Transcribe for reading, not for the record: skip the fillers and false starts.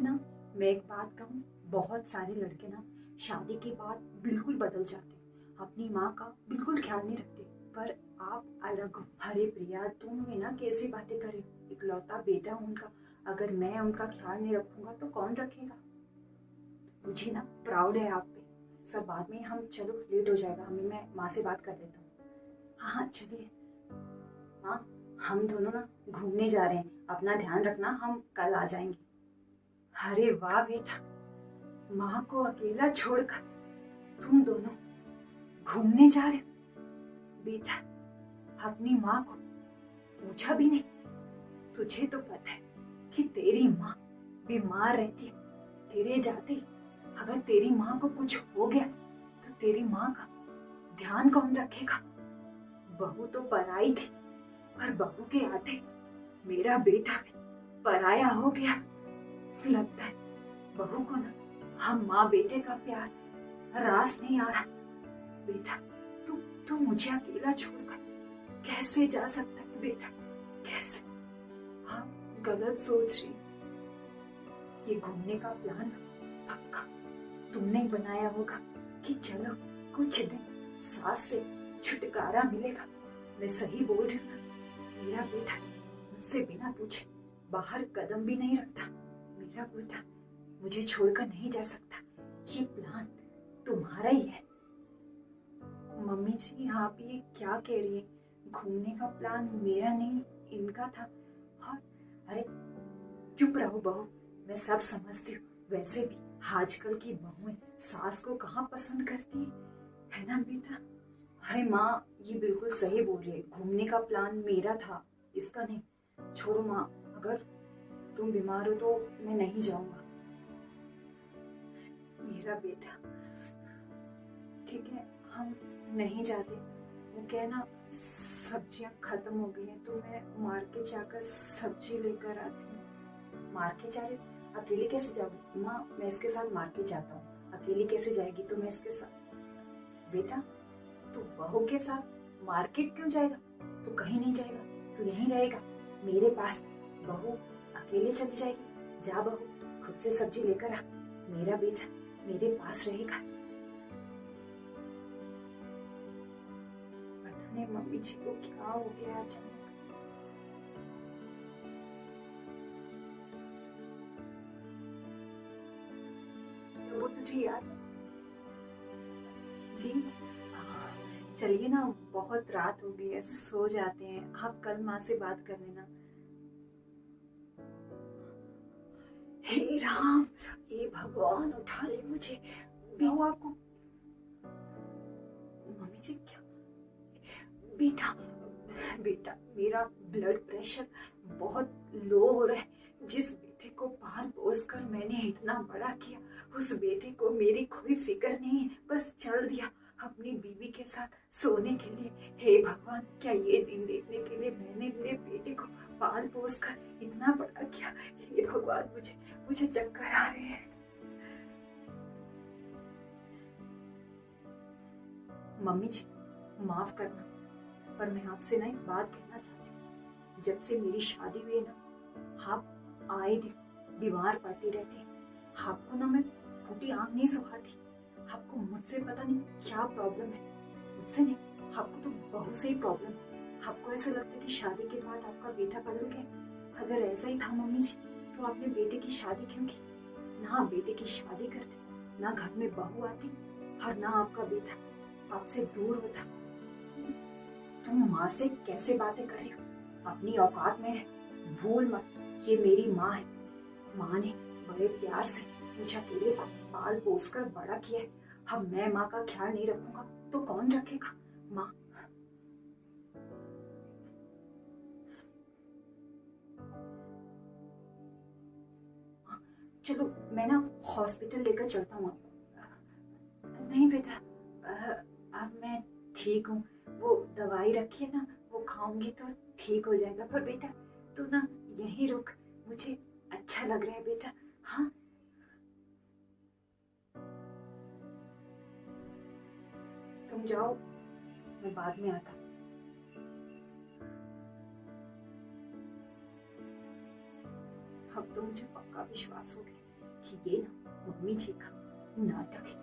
ना मैं एक बात कहूँ, बहुत सारे लड़के ना शादी के बाद बिल्कुल बदल जाते, अपनी माँ का बिल्कुल ख्याल नहीं रखते। पर आप अलग हो। अरे प्रिया, तुम भी ना कैसी बातें कर रही हो, इकलौता बेटा हूं उनका। अगर मैं उनका ख्याल नहीं रखूंगा तो कौन रखेगा। मुझे ना प्राउड है आप पे। सब बाद में हम, चलो लेट हो जाएगा हमें, मैं माँ से बात कर लेता हूँ। हाँ हाँ चलिए। माँ, हम दोनों ना घूमने जा रहे हैं, अपना ध्यान रखना, हम कल आ जाएंगे। अरे वाह बेटा, माँ को अकेला छोड़कर तुम दोनों घूमने जा रहे हो। बेटा, अपनी माँ को पूछा भी नहीं। तुझे तो पता है कि तेरी माँ बीमार रहती है। तेरे जाते ही अगर तेरी माँ को कुछ हो गया तो तेरी माँ का ध्यान कौन रखेगा। बहू तो पराई थी, पर बहू के आते मेरा बेटा भी पराया हो गया। लगता है बहू को ना हम माँ बेटे का प्यार रास नहीं आ रहा। बेटा, तू मुझे अकेला छोड़कर कैसे जा सकता है बेटा, कैसे। आप गलत सोच रही। ये घूमने का प्लान पक्का तुमने ही बनाया होगा कि चलो कुछ दिन सास से छुटकारा मिलेगा। मैं सही बोल रही हूँ ना। मेरा बेटा मुझसे बिना पूछे बाहर कदम भी नहीं रखता। मेरा बेटा मुझे छोड़कर नहीं जा सकता। ये प्लान तुम्हारा ही है। मम्मी जी, आप ये क्या कह रही है। घूमने का प्लान मेरा नहीं, इनका था। और अरे चुप रहो बहू, मैं सब समझती हूँ। वैसे भी आजकल की बहुएं सास को कहाँ पसंद करती है ना बेटा। अरे माँ, ये बिल्कुल सही बोल रही है। घूमने का प्लान मेरा था, इसका नहीं। छोड़ो माँ, अगर तुम बीमार हो तो मैं नहीं जाऊंगा। मेरा बेटा, ठीक है, हम नहीं जाते। वो क्या है ना, सब्जियां खत्म हो गई हैं तो मैं मार्केट जाकर सब्जी लेकर आती हूँ। मार्केट जा रही? अकेले कैसे जाओगी माँ, मैं इसके साथ मार्केट जाता हूँ। अकेली कैसे जाएगी तो मैं इसके साथ। बेटा, तू बहू के साथ मार्केट क्यों जाएगा। तू कहीं नहीं जाएगा, तू यहीं रहेगा मेरे पास। बहू अकेले चली जाएगी? जा बहू, खुद से सब्जी लेकर आ। मेरा बेटा मेरे पास रहेगा। पता नहीं मम्मी जी को क्या हो गया अचानक। वो तुझे याद है जी। चलिए ना, बहुत रात हो गई है, सो जाते हैं। आप कल माँ से बात कर लेना। हे राम, हे भगवान, उठा ले मुझे। बेटा आपको, मम्मी जी क्या। बेटा, बेटा मेरा ब्लड प्रेशर बहुत लो हो रहा है। जिस बेटे को पाल पोस कर मैंने इतना बड़ा किया, उस बेटे को मेरी कोई फिक्र नहीं है। बस चल दिया अपनी बीवी के साथ सोने के लिए। हे भगवान, क्या ये दिन देखने के लिए मैंने मेरे बेटे को पाल पोस कर इतना बड़ा किया। हे भगवान, मुझे मुझे चक्कर आ रहे हैं। मम्मी जी माफ करना, पर मैं आपसे ना एक बात कहना चाहती हूँ। जब से मेरी शादी हुई है ना, आप आए दिन बीमार पड़ती रहती हैं। आपको ना मैं फूटी आंख नहीं सुखाती। आपको मुझसे पता नहीं क्या प्रॉब्लम है। मुझसे नहीं, आपको तो बहू से ही प्रॉब्लम है। आपको ऐसा लगता है कि शादी के बाद आपका बेटा बदल गया। अगर ऐसा ही था मम्मी जी, तो आपने बेटे की शादी क्यों की। ना बेटे की शादी करते, ना घर में बहू आती, और ना आपका बेटा आपसे दूर होता। तुम माँ से कैसे बातें कर रही हो। अपनी औकात में है, भूल मत। ये मेरी माँ है। माँ ने बड़े प्यार से मुझे अकेले को पाल पोस कर बड़ा किया है। अब मैं माँ का ख्याल नहीं रखूंगा तो कौन रखेगा। माँ, चलो मैं ना हॉस्पिटल लेकर चलता हूँ आपको। नहीं बेटा, अब मैं ठीक हूँ। वो दवाई रखी है ना, वो खाऊंगी तो ठीक हो जाएगा। पर बेटा तू ना यहीं रुक, मुझे अच्छा लग रहा है बेटा। हाँ, तुम जाओ, मैं बाद में आता हूँ। अब तो मुझे पक्का विश्वास हो गया कि ये ना मम्मी जी का नाटक है।